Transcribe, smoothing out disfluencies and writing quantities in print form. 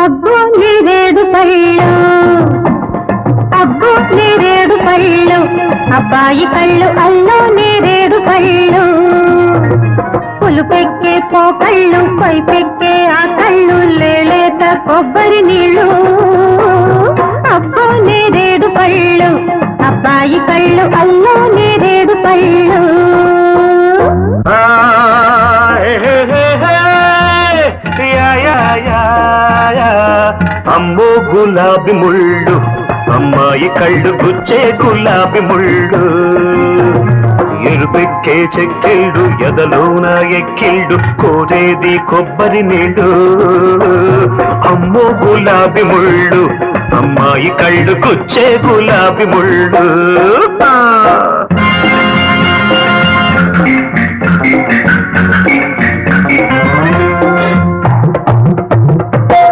అబ్బో నేరేడు పళ్ళు, అబ్బో నేరేడు పళ్ళు, అబ్బాయి కళ్ళు అల్లో నేరేడు పళ్ళు. పులుపెక్కే పోకళ్ళు, పైపెక్కే ఆ కళ్ళు, లేలేత కొబ్బరి నీళ్ళు. అబ్బో నేరేడు పళ్ళు, అబ్బాయి కళ్ళు అల్లో నేరేడు పళ్ళు. అమ్మో గులాబీ ముళ్ళు, అమ్మాయి కళ్ళు గుచ్చే గులాబీ ముళ్ళు. ఎరుపెక్కే చెక్కిళ్ళు, ఎదలోన ఎక్కిళ్ళు, కోరేది కొబ్బరి నీళ్ళు. అమ్మో గులాబీ ముళ్ళు, అమ్మాయి కళ్ళు గుచ్చే గులాబీ ముళ్ళు.